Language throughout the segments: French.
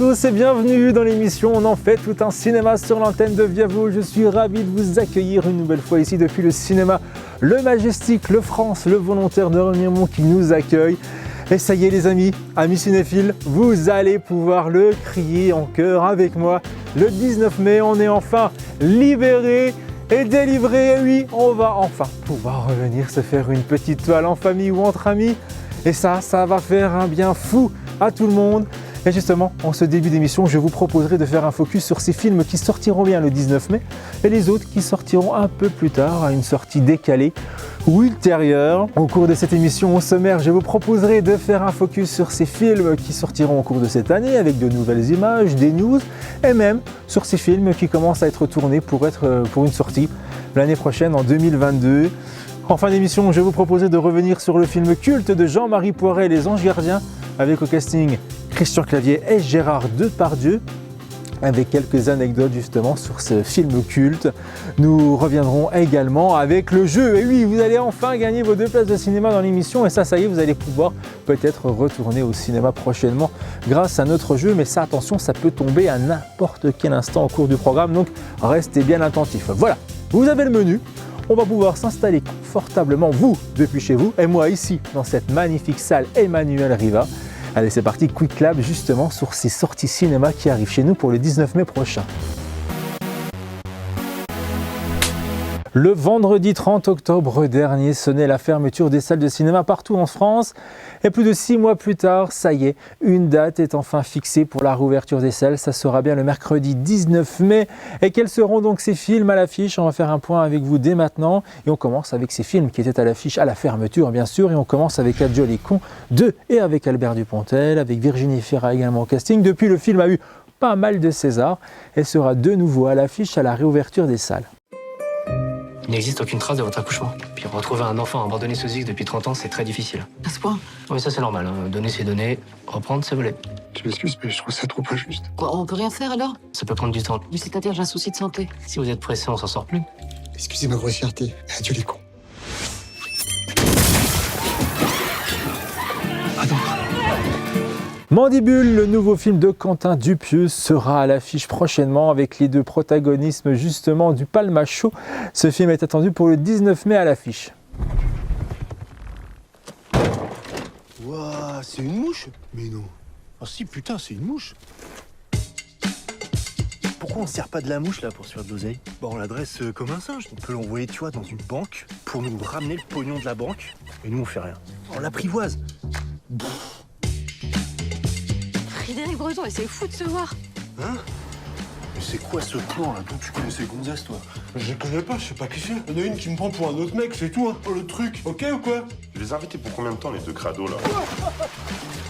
tous et bienvenue dans l'émission On en fait tout un cinéma sur l'antenne de Viavo. Je suis ravi de vous accueillir une nouvelle fois ici depuis le cinéma Le Majestic, le France, le volontaire de Remiremont qui nous accueille. Et ça y est les amis cinéphiles, vous allez pouvoir le crier en chœur avec moi. Le 19 mai, on est enfin libérés et délivrés. Et oui, on va enfin pouvoir revenir se faire une petite toile en famille ou entre amis. Et ça va faire un bien fou à tout le monde. Et justement, en ce début d'émission, je vous proposerai de faire un focus sur ces films qui sortiront bien le 19 mai et les autres qui sortiront un peu plus tard, à une sortie décalée ou ultérieure. Au cours de cette émission au sommaire, je vous proposerai de faire un focus sur ces films qui sortiront au cours de cette année avec de nouvelles images, des news et même sur ces films qui commencent à être tournés pour une sortie l'année prochaine en 2022. En fin d'émission, je vous proposerai de revenir sur le film culte de Jean-Marie Poiret, Les Anges Gardiens, avec au casting Christian Clavier et Gérard Depardieu, avec quelques anecdotes justement sur ce film culte. Nous reviendrons également avec le jeu. Et oui, vous allez enfin gagner vos 2 places de cinéma dans l'émission. Et ça y est, vous allez pouvoir peut-être retourner au cinéma prochainement grâce à notre jeu. Mais ça, attention, ça peut tomber à n'importe quel instant au cours du programme. Donc, restez bien attentifs. Voilà, vous avez le menu. On va pouvoir s'installer confortablement, vous, depuis chez vous, et moi ici, dans cette magnifique salle Emmanuel Riva. Allez, c'est parti, quick clap justement sur ces sorties cinéma qui arrivent chez nous pour le 19 mai prochain. Le vendredi 30 octobre dernier sonnait la fermeture des salles de cinéma partout en France. Et plus de 6 mois plus tard, ça y est, une date est enfin fixée pour la réouverture des salles. Ça sera bien le mercredi 19 mai. Et quels seront donc ces films à l'affiche? On va faire un point avec vous dès maintenant. Et on commence avec ces films qui étaient à l'affiche à la fermeture, bien sûr. Et on commence avec Adjo les cons 2 et avec Albert Dupontel, avec Virginie Fira également au casting. Depuis, le film a eu pas mal de Césars et sera de nouveau à l'affiche à la réouverture des salles. Il n'existe aucune trace de votre accouchement. Puis retrouver un enfant abandonné sous X depuis 30 ans, c'est très difficile. À ce point? Oui, ça c'est normal. Donner c'est donner, reprendre c'est voler. Je m'excuse, mais je trouve ça trop injuste. Quoi, on peut rien faire alors? Ça peut prendre du temps. Mais c'est-à-dire, j'ai un souci de santé. Si vous êtes pressé, on s'en sort plus. Excusez ma grossièreté. Adieu les cons. Mandibule, le nouveau film de Quentin Dupieux, sera à l'affiche prochainement avec les 2 protagonistes justement du Palma Show. Ce film est attendu pour le 19 mai à l'affiche. Ouah, c'est une mouche? Mais non. Ah si, putain, c'est une mouche. Pourquoi on sert pas de la mouche là pour se faire de l'oseille? Bah on l'adresse comme un singe. On peut l'envoyer, tu vois, dans une banque pour nous ramener le pognon de la banque. Et nous on fait rien. On l'apprivoise. Frédéric Breton, c'est fou de se voir. Hein? Mais c'est quoi ce plan là? D'où tu connais ces gonzesses toi? Je les connais pas, je sais pas qui c'est. Il y en a une qui me prend pour un autre mec, c'est tout hein. Oh le truc, ok ou quoi? Je les ai invités pour combien de temps les 2 crados là?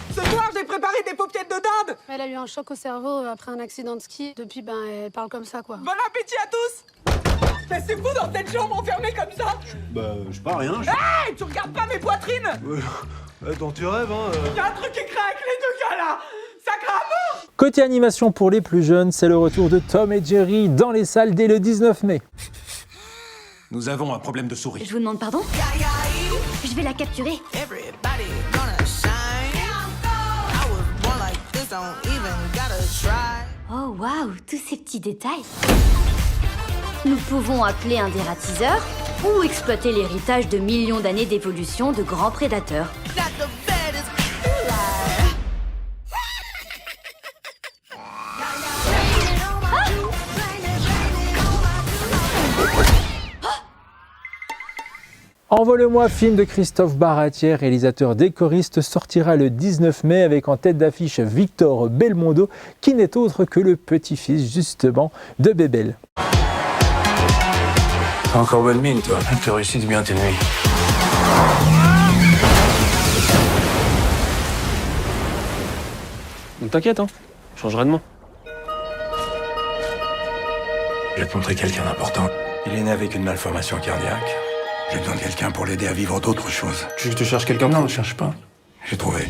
Ce soir, j'ai préparé des paupiètes de dinde. Elle a eu un choc au cerveau après un accident de ski. Depuis, elle parle comme ça, quoi. Bon appétit à tous. Mais c'est fou dans cette chambre enfermée comme ça. Bah, je sais pas rien. Hey, tu regardes pas mes poitrines? Dans tes rêves hein. Y a un truc qui craque, les 2 gars là. Ça crame. Côté animation pour les plus jeunes, c'est le retour de Tom et Jerry dans les salles dès le 19 mai. Nous avons un problème de souris. Je vous demande pardon? Je vais la capturer. Oh waouh, tous ces petits détails. Nous pouvons appeler un dératiseur ou exploiter l'héritage de millions d'années d'évolution de grands prédateurs. Envole-moi, film de Christophe Baratier, réalisateur décoriste, sortira le 19 mai avec en tête d'affiche Victor Belmondo, qui n'est autre que le petit-fils justement de Bébel. T'as encore bonne mine, toi. Tu réussis bien tes nuits. T'inquiète, hein. Je changerai de nom. Je vais te montrer quelqu'un d'important. Il est né avec une malformation cardiaque. J'ai besoin de quelqu'un pour l'aider à vivre d'autres choses. Tu cherches quelqu'un? Non, je cherche pas. J'ai trouvé.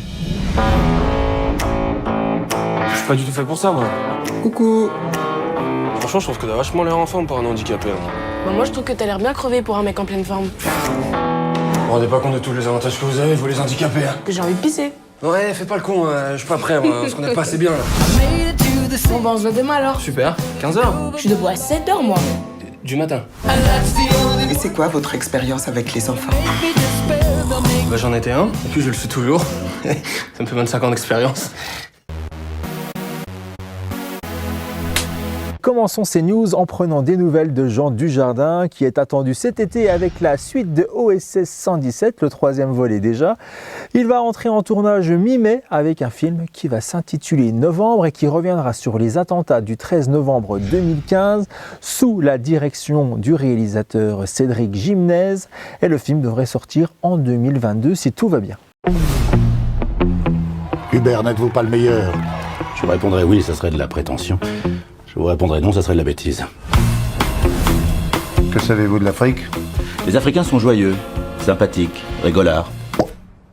Je suis pas du tout fait pour ça, moi. Coucou. Franchement, je trouve que t'as vachement l'air en forme pour un handicapé. Bah, moi, je trouve que t'as l'air bien crevé pour un mec en pleine forme. Vous vous rendez pas compte de tous les avantages que vous avez, vous les handicapés, hein? J'ai envie de pisser. Ouais, fais pas le con, je suis pas prêt, on se connaît pas assez bien là. Bon, ben, on se voit demain alors. Super, 15h. Je suis debout à 7h, moi. Du matin. Et c'est quoi votre expérience avec les enfants? Bah, j'en étais un, et puis je le suis toujours. Ça me fait 25 ans d'expérience. Commençons ces news en prenant des nouvelles de Jean Dujardin qui est attendu cet été avec la suite de OSS 117, le 3e volet déjà. Il va entrer en tournage mi-mai avec un film qui va s'intituler Novembre et qui reviendra sur les attentats du 13 novembre 2015 sous la direction du réalisateur Cédric Gimnez. Et le film devrait sortir en 2022 si tout va bien. Hubert, n'êtes-vous pas le meilleur? Je vous répondrai oui, ça serait de la prétention. Je vous répondrai non, ça serait de la bêtise. Que savez-vous de l'Afrique? Les Africains sont joyeux, sympathiques, rigolards.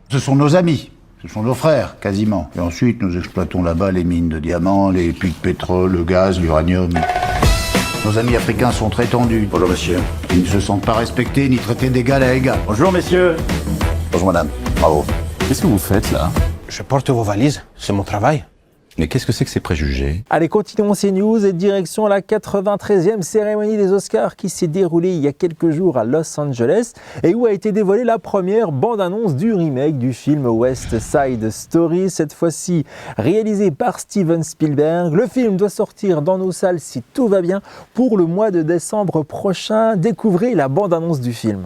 Ce sont nos amis, ce sont nos frères, quasiment. Et ensuite, nous exploitons là-bas les mines de diamants, les puits de pétrole, le gaz, l'uranium. Nos amis africains sont très tendus. Bonjour monsieur. Ils ne se sentent pas respectés ni traités d'égal à égal. Bonjour messieurs. Bonjour madame, bravo. Qu'est-ce que vous faites là? Je porte vos valises, c'est mon travail. Mais qu'est-ce que c'est que ces préjugés? Allez, continuons ces news et direction la 93e cérémonie des Oscars qui s'est déroulée il y a quelques jours à Los Angeles et où a été dévoilée la première bande-annonce du remake du film West Side Story, cette fois-ci réalisé par Steven Spielberg. Le film doit sortir dans nos salles si tout va bien pour le mois de décembre prochain. Découvrez la bande-annonce du film.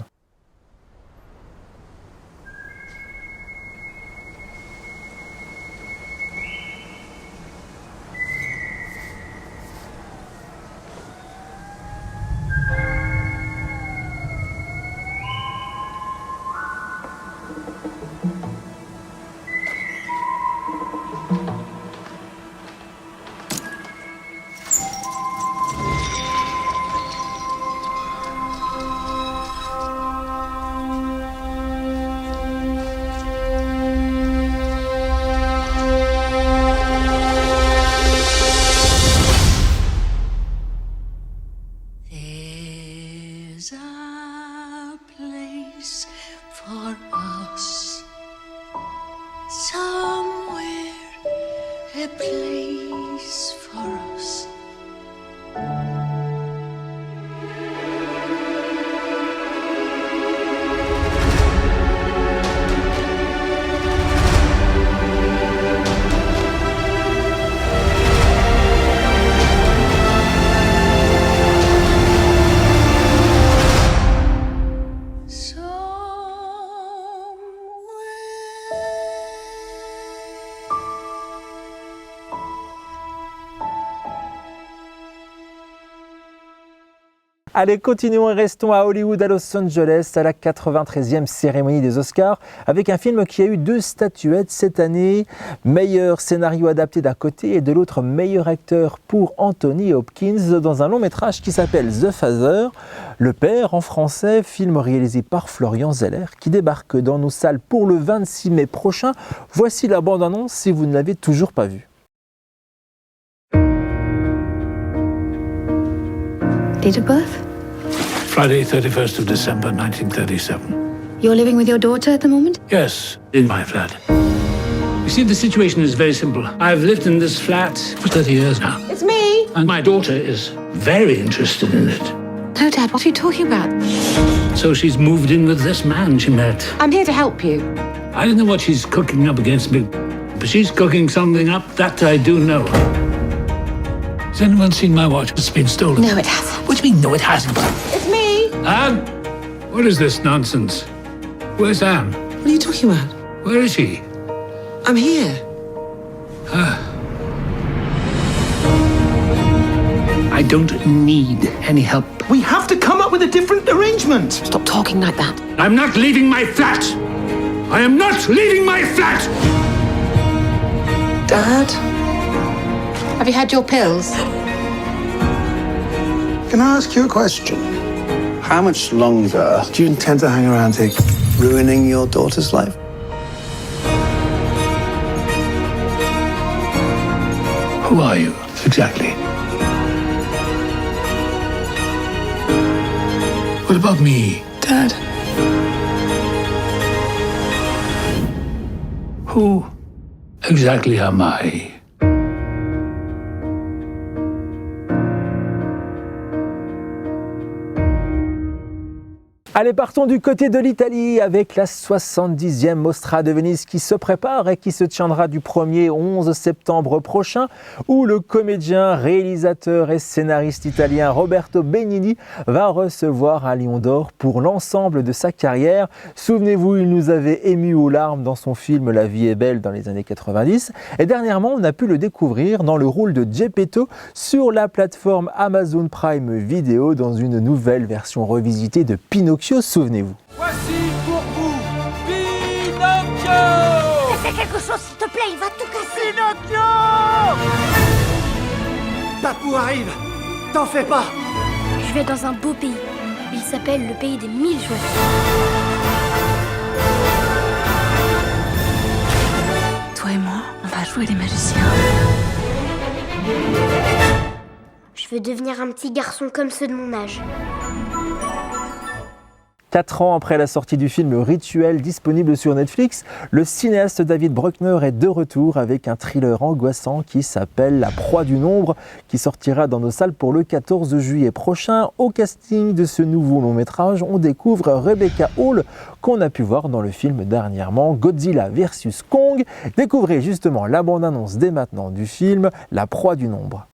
Allez, continuons et restons à Hollywood, à Los Angeles, à la 93e cérémonie des Oscars, avec un film qui a eu 2 statuettes cette année. Meilleur scénario adapté d'un côté et de l'autre meilleur acteur pour Anthony Hopkins dans un long métrage qui s'appelle The Father, Le Père en français, film réalisé par Florian Zeller, qui débarque dans nos salles pour le 26 mai prochain. Voici la bande-annonce si vous ne l'avez toujours pas vue. Date of birth? Friday, 31st of December, 1937. You're living with your daughter at the moment? Yes, in my flat. You see, the situation is very simple. I've lived in this flat for 30 years now. It's me! And my daughter is very interested in it. No, Dad, what are you talking about? So she's moved in with this man she met. I'm here to help you. I don't know what she's cooking up against me, but she's cooking something up, that I do know. Has anyone seen my watch? It's been stolen. No, it hasn't. What do you mean, no, it hasn't? It's me! Anne? What is this nonsense? Where's Anne? What are you talking about? Where is she? I'm here. I don't need any help. We have to come up with a different arrangement. Stop talking like that. I'm not leaving my flat! I am not leaving my flat! Dad? Have you had your pills? Can I ask you a question? How much longer do you intend to hang around here, ruining your daughter's life? Who are you, exactly? What about me? Dad? Who exactly am I? Allez, partons du côté de l'Italie avec la 70e Mostra de Venise qui se prépare et qui se tiendra du 1er au 11 septembre prochain, où le comédien, réalisateur et scénariste italien Roberto Benigni va recevoir un Lion d'Or pour l'ensemble de sa carrière. Souvenez-vous, il nous avait émus aux larmes dans son film La vie est belle dans les années 90. Et dernièrement, on a pu le découvrir dans le rôle de Geppetto sur la plateforme Amazon Prime Video dans une nouvelle version revisitée de Pinocchio. Souvenez-vous. Voici pour vous Pinocchio. Fais quelque chose, s'il te plaît, il va tout casser. Pinocchio. Papou arrive. T'en fais pas. Je vais dans un beau pays. Il s'appelle le pays des 1000 jouets. Toi et moi, on va jouer les magiciens. Je veux devenir un petit garçon comme ceux de mon âge. 4 ans après la sortie du film Rituel disponible sur Netflix, le cinéaste David Bruckner est de retour avec un thriller angoissant qui s'appelle La proie du nombre, qui sortira dans nos salles pour le 14 juillet prochain. Au casting de ce nouveau long métrage, on découvre Rebecca Hall, qu'on a pu voir dans le film dernièrement Godzilla vs Kong. Découvrez justement la bande-annonce dès maintenant du film La proie du nombre.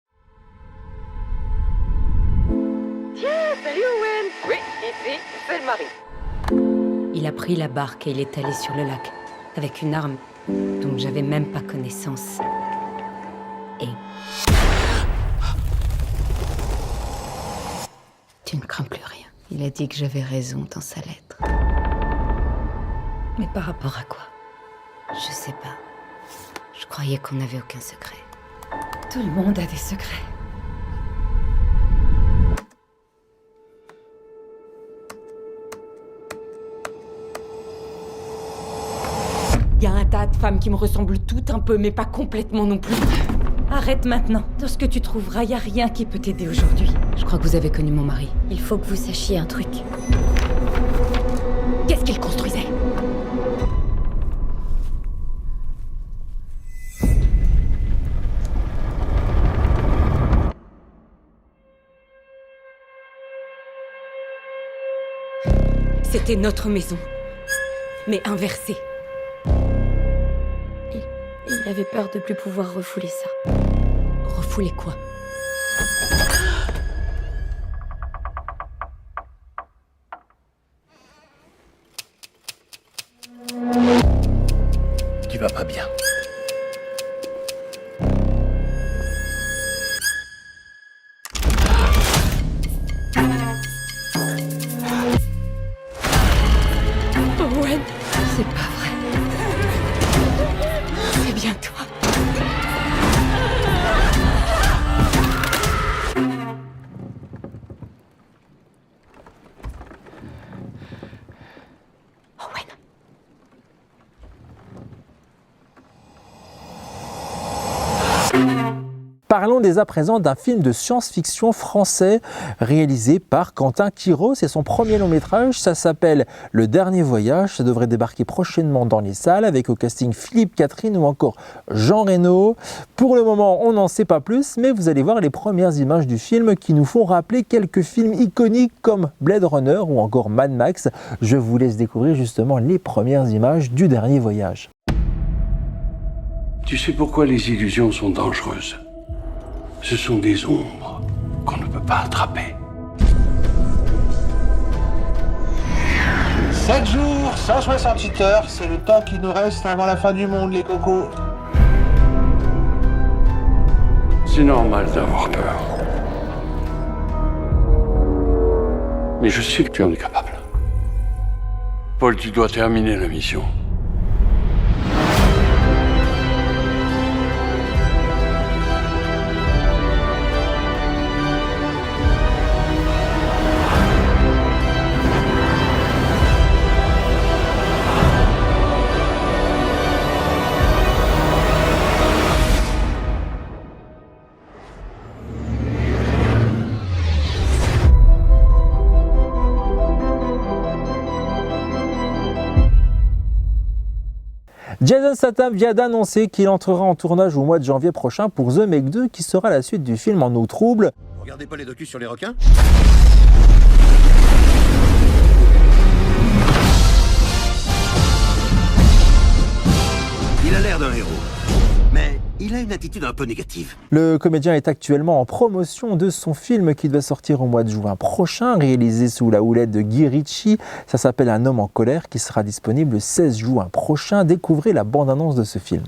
Tiens, salut Owen. Oui, ici, c'est le mari. Il a pris la barque et il est allé sur le lac, avec une arme dont j'avais même pas connaissance. Et... Tu ne crains plus rien. Il a dit que j'avais raison dans sa lettre. Mais par rapport à quoi? Je sais pas. Je croyais qu'on n'avait aucun secret. Tout le monde a des secrets. Il y a un tas de femmes qui me ressemblent toutes un peu, mais pas complètement non plus. Arrête maintenant. Dans ce que tu trouveras, il n'y a rien qui peut t'aider aujourd'hui. Je crois que vous avez connu mon mari. Il faut que vous sachiez un truc. Qu'est-ce qu'il construisait? C'était notre maison, mais inversée. Il avait peur de plus pouvoir refouler ça. Refouler quoi? Tu vas pas bien. Owen, c'est pas vrai. C'est bien toi. Parlons dès à présent d'un film de science-fiction français réalisé par Quentin Quiro. C'est son premier long métrage, ça s'appelle Le Dernier Voyage. Ça devrait débarquer prochainement dans les salles avec au casting Philippe Catherine ou encore Jean Reno. Pour le moment, on n'en sait pas plus, mais vous allez voir les premières images du film qui nous font rappeler quelques films iconiques comme Blade Runner ou encore Mad Max. Je vous laisse découvrir justement les premières images du Dernier Voyage. Tu sais pourquoi les illusions sont dangereuses? Ce sont des ombres qu'on ne peut pas attraper. 7 jours, 168 heures, c'est le temps qui nous reste avant la fin du monde, les cocos. C'est normal d'avoir peur. Mais je sais que tu en es capable. Paul, tu dois terminer la mission. Jason Statham vient d'annoncer qu'il entrera en tournage au mois de janvier prochain pour The Meg 2, qui sera la suite du film en eau trouble. Regardez pas les docus sur les requins ? Il a l'air d'un héros, mais il a une attitude un peu négative. Le comédien est actuellement en promotion de son film qui doit sortir au mois de juin prochain, réalisé sous la houlette de Guy Ritchie. Ça s'appelle Un homme en colère, qui sera disponible le 16 juin prochain. Découvrez la bande-annonce de ce film.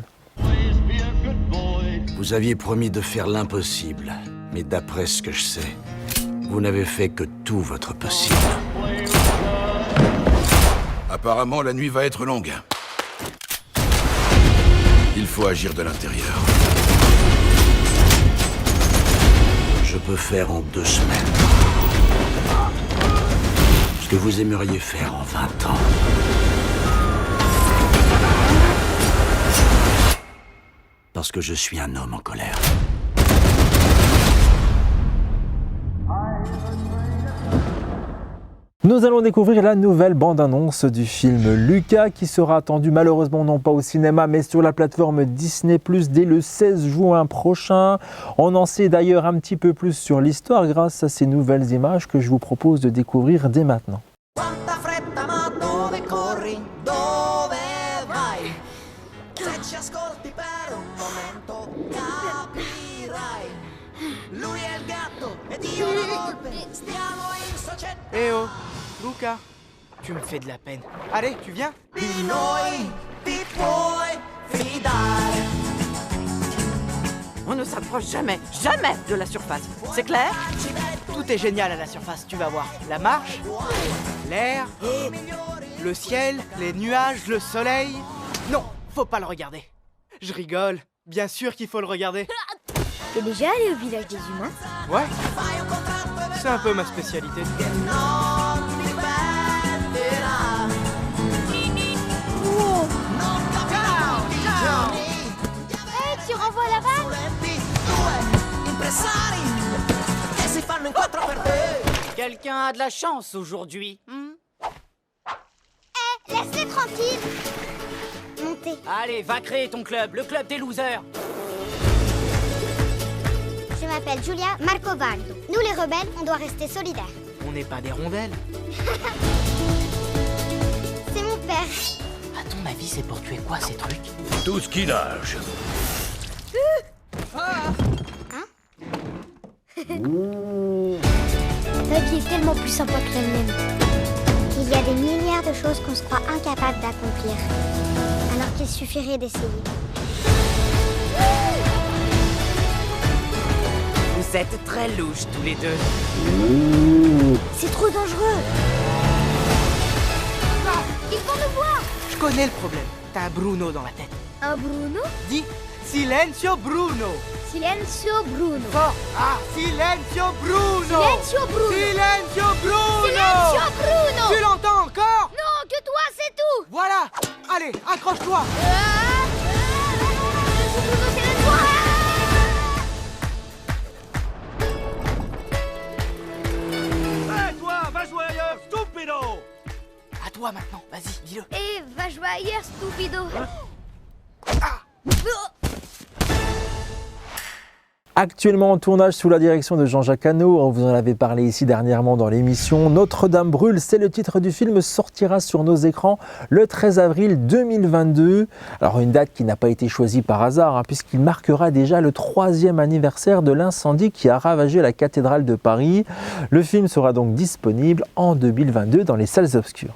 Vous aviez promis de faire l'impossible, mais d'après ce que je sais, vous n'avez fait que tout votre possible. Apparemment, la nuit va être longue. Il faut agir de l'intérieur. Je peux faire en 2 semaines ce que vous aimeriez faire en 20 ans. Parce que je suis un homme en colère. Nous allons découvrir la nouvelle bande-annonce du film Lucas, qui sera attendu malheureusement non pas au cinéma mais sur la plateforme Disney+ dès le 16 juin prochain. On en sait d'ailleurs un petit peu plus sur l'histoire grâce à ces nouvelles images que je vous propose de découvrir dès maintenant. Eh oh, Luca, tu me fais de la peine. Allez, tu viens? On ne s'approche jamais de la surface. C'est clair? Tout est génial à la surface, tu vas voir. La marche, l'air, le ciel, les nuages, le soleil. Non, faut pas le regarder. Je rigole. Bien sûr qu'il faut le regarder. T'es déjà allé au village des humains? Ouais. C'est un peu ma spécialité. Hey, tu renvoies la balle? Quelqu'un a de la chance aujourd'hui. Laisse-les tranquilles. Montez. Allez, va créer ton club, le club des losers. Je m'appelle Julia Marcovaldo. Nous les rebelles, on doit rester solidaires. On n'est pas des rondelles. C'est mon père. À ton avis, c'est pour tuer quoi ces trucs? Tout ce qui nage. La vie est tellement plus sympa que la mienne. Il y a des milliards de choses qu'on se croit incapable d'accomplir. Alors qu'il suffirait d'essayer. Vous êtes très louches tous les deux. C'est trop dangereux. Non, ils vont nous voir. Je connais le problème. T'as un Bruno dans la tête. Un Bruno? Dis Silenzio Bruno. Silenzio Bruno. Fort. Ah, Silenzio Bruno. Silenzio Bruno. Silenzio Bruno. Silenzio Bruno. Tu l'entends encore? Non, que toi, c'est tout. Voilà. Allez, accroche-toi. Bruno, c'est le toi. À toi maintenant, vas-y, dis-le. Et va jouer ailleurs, stupido. Actuellement en tournage sous la direction de Jean-Jacques Hano, on vous en avait parlé ici dernièrement dans l'émission. Notre-Dame brûle, c'est le titre du film, sortira sur nos écrans le 13 avril 2022. Alors une date qui n'a pas été choisie par hasard, puisqu'il marquera déjà le 3e anniversaire de l'incendie qui a ravagé la cathédrale de Paris. Le film sera donc disponible en 2022 dans les salles obscures.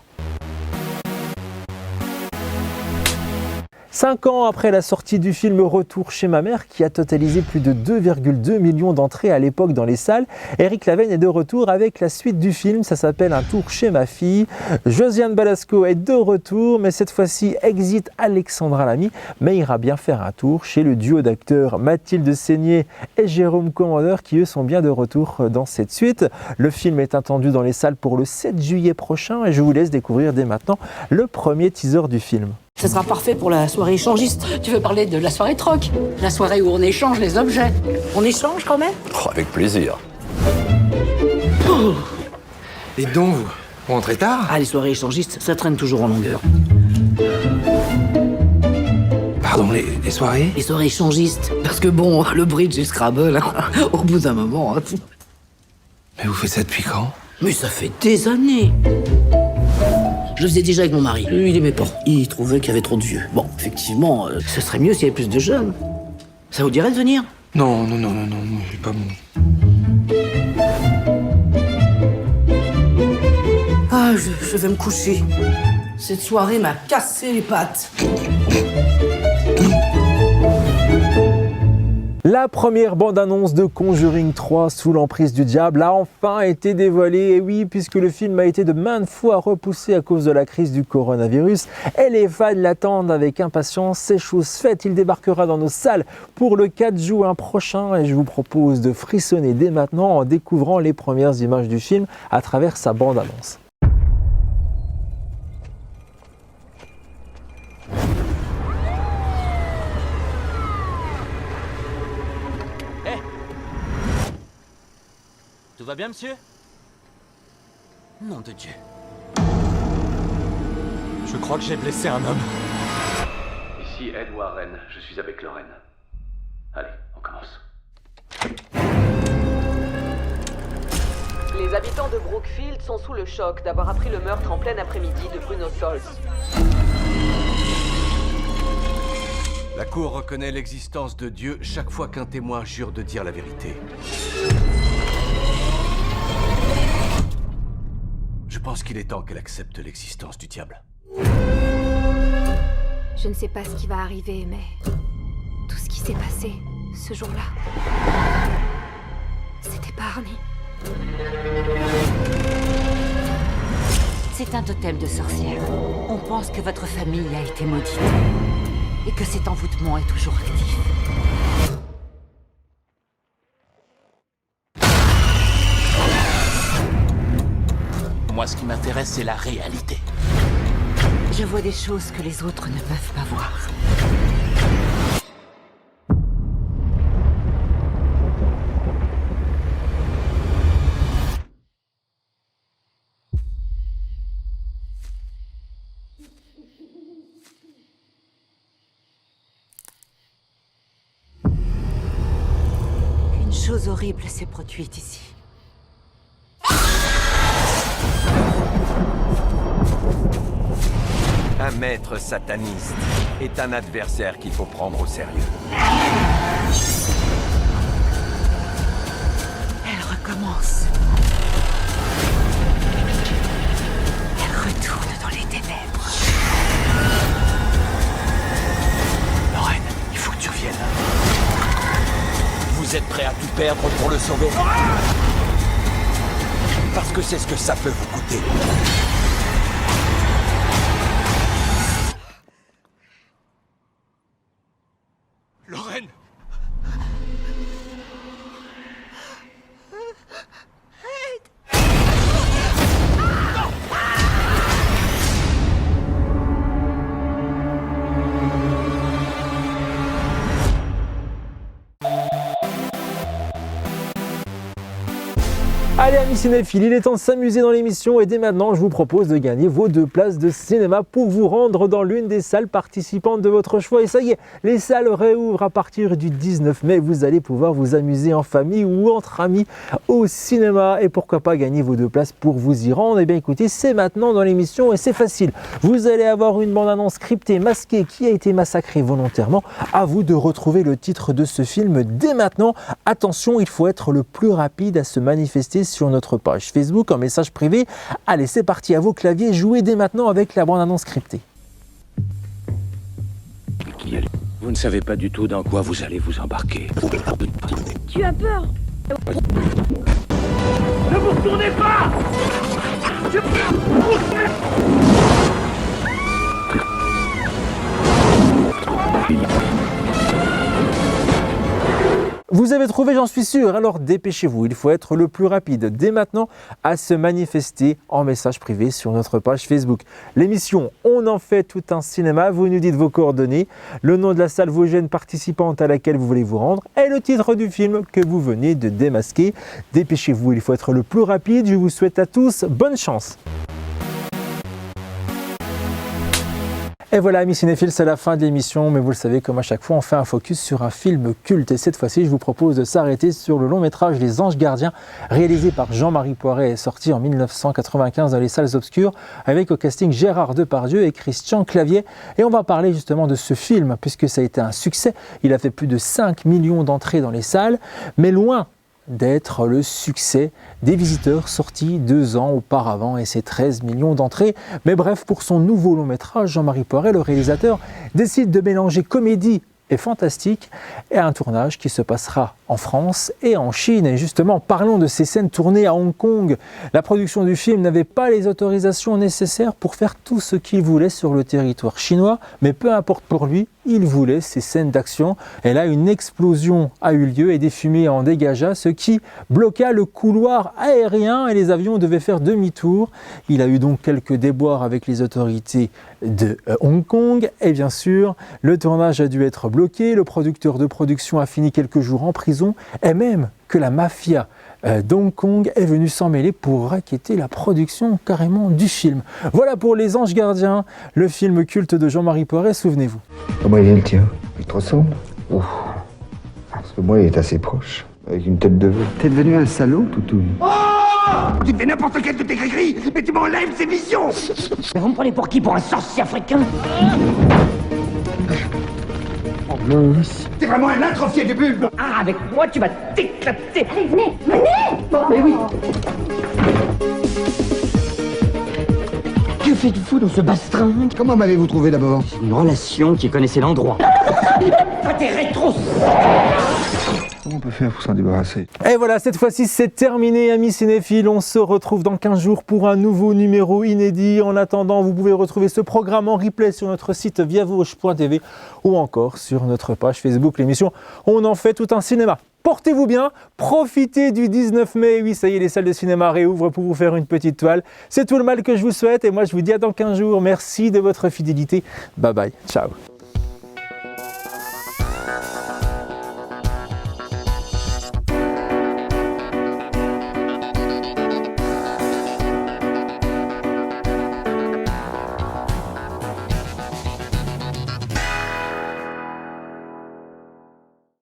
5 ans après la sortie du film Retour chez ma mère, qui a totalisé plus de 2,2 millions d'entrées à l'époque dans les salles, Éric Lavigne est de retour avec la suite du film. Ça s'appelle Un tour chez ma fille. Josiane Balasco est de retour, mais cette fois-ci exit Alexandra Lamy, mais ira bien faire un tour chez le duo d'acteurs Mathilde Seigné et Jérôme Commandeur, qui eux sont bien de retour dans cette suite. Le film est attendu dans les salles pour le 7 juillet prochain et je vous laisse découvrir dès maintenant le premier teaser du film. Ce sera parfait pour la soirée échangiste. Tu veux parler de la soirée troc? La soirée où on échange les objets. On échange quand même? Avec plaisir. Et donc, vous rentrez tard? Ah, les soirées échangistes, ça traîne toujours en longueur. Pardon, les soirées? Les soirées échangistes. Parce que bon, le bridge et Scrabble, hein, au bout d'un moment... Hein. Mais vous faites ça depuis quand? Mais ça fait des années. Je le faisais déjà avec mon mari. Lui, il aimait pas. Il trouvait qu'il y avait trop de vieux. Bon, effectivement, ce serait mieux s'il y avait plus de jeunes. Ça vous dirait de venir? Non, j'ai pas mon... Ah, je vais me coucher. Cette soirée m'a cassé les pattes. La première bande-annonce de Conjuring 3 sous l'emprise du diable a enfin été dévoilée. Et oui, puisque le film a été de maintes fois repoussé à cause de la crise du coronavirus, et les fans l'attendent avec impatience. C'est chose faite, il débarquera dans nos salles pour le 4 juin prochain. Et je vous propose de frissonner dès maintenant en découvrant les premières images du film à travers sa bande-annonce. Tout va bien, monsieur? Nom de Dieu. Je crois que j'ai blessé un homme. Ici Ed Warren, je suis avec Lorraine. Allez, on commence. Les habitants de Brookfield sont sous le choc d'avoir appris le meurtre en plein après-midi de Bruno Sols. La Cour reconnaît l'existence de Dieu chaque fois qu'un témoin jure de dire la vérité. Je pense qu'il est temps qu'elle accepte l'existence du diable. Je ne sais pas ce qui va arriver, mais tout ce qui s'est passé ce jour-là, c'était pas Arnie. C'est un totem de sorcière. On pense que votre famille a été maudite et que cet envoûtement est toujours actif. Moi, ce qui m'intéresse, c'est la réalité. Je vois des choses que les autres ne peuvent pas voir. Une chose horrible s'est produite ici. Un maître sataniste est un adversaire qu'il faut prendre au sérieux. Elle recommence. Elle retourne dans les ténèbres. Lorraine, il faut que tu reviennes. Vous êtes prêts à tout perdre pour le sauver? Parce que c'est ce que ça peut vous coûter. Lorraine! Allez amis cinéphiles, il est temps de s'amuser dans l'émission et dès maintenant je vous propose de gagner vos 2 places de cinéma pour vous rendre dans l'une des salles participantes de votre choix. Et ça y est, les salles réouvrent à partir du 19 mai. Vous allez pouvoir vous amuser en famille ou entre amis au cinéma et pourquoi pas gagner vos 2 places pour vous y rendre. Et bien écoutez, c'est maintenant dans l'émission et c'est facile. Vous allez avoir une bande-annonce scriptée, masquée, qui a été massacrée volontairement. À vous de retrouver le titre de ce film dès maintenant. Attention, il faut être le plus rapide à se manifester sur notre page Facebook en message privé. Allez, c'est parti, à vos claviers, jouez dès maintenant avec la bande-annonce scriptée. Vous ne savez pas du tout dans quoi vous allez vous embarquer. Tu as peur? Ne vous retournez pas! Vous avez trouvé, j'en suis sûr, alors dépêchez-vous, il faut être le plus rapide dès maintenant à se manifester en message privé sur notre page Facebook. L'émission On en fait tout un cinéma, vous nous dites vos coordonnées, le nom de la salle vosgienne participante à laquelle vous voulez vous rendre et le titre du film que vous venez de démasquer. Dépêchez-vous, il faut être le plus rapide, je vous souhaite à tous bonne chance. Et voilà, amis cinéphiles, c'est la fin de l'émission, mais vous le savez, comme à chaque fois, on fait un focus sur un film culte. Et cette fois-ci, je vous propose de s'arrêter sur le long métrage Les Anges Gardiens, réalisé par Jean-Marie Poiret et sorti en 1995 dans les salles obscures, avec au casting Gérard Depardieu et Christian Clavier. Et on va parler justement de ce film, puisque ça a été un succès. Il a fait plus de 5 millions d'entrées dans les salles, mais loin d'être le succès des visiteurs sortis 2 ans auparavant et ses 13 millions d'entrées. Mais bref, pour son nouveau long métrage, Jean-Marie Poiret, le réalisateur, décide de mélanger comédie et fantastique et un tournage qui se passera en France et en Chine. Et justement, parlons de ces scènes tournées à Hong Kong. La production du film n'avait pas les autorisations nécessaires pour faire tout ce qu'il voulait sur le territoire chinois, mais peu importe pour lui, il voulait ces scènes d'action. Et là, une explosion a eu lieu et des fumées en dégagea, ce qui bloqua le couloir aérien et les avions devaient faire demi-tour. Il a eu donc quelques déboires avec les autorités de Hong Kong et bien sûr, le tournage a dû être bloqué. Le producteur de production a fini quelques jours en prison et même que la mafia d'Hong Kong est venue s'en mêler pour racketter la production carrément du film. Voilà pour Les Anges Gardiens, le film culte de Jean-Marie Poiret, souvenez-vous. Comment il est le tien? Il te ressemble? Ouf. Parce que moi, il est assez proche, avec une tête de veau. T'es devenu un salaud, Toutou. Oh, tu fais n'importe quel de tes gris, mais tu m'enlèves ces visions. Mais vous me prenez pour qui? Pour un sorcier africain? Oh mince. T'es vraiment un atrophié du bulbe. Ah, avec moi, tu vas t'éclater. Allez, venez, venez. Mais oui. Que faites-vous dans ce bastringue? Comment m'avez-vous trouvé d'abord? Une relation qui connaissait l'endroit. Toi, t'es rétro. Comment on peut faire pour s'en débarrasser? Et voilà, cette fois-ci c'est terminé, amis cinéphiles. On se retrouve dans 15 jours pour un nouveau numéro inédit. En attendant, vous pouvez retrouver ce programme en replay sur notre site viavauche.tv ou encore sur notre page Facebook, l'émission On en fait tout un cinéma. Portez-vous bien, profitez du 19 mai. Oui, ça y est, les salles de cinéma réouvrent pour vous faire une petite toile. C'est tout le mal que je vous souhaite et moi je vous dis à dans 15 jours. Merci de votre fidélité. Bye bye, ciao.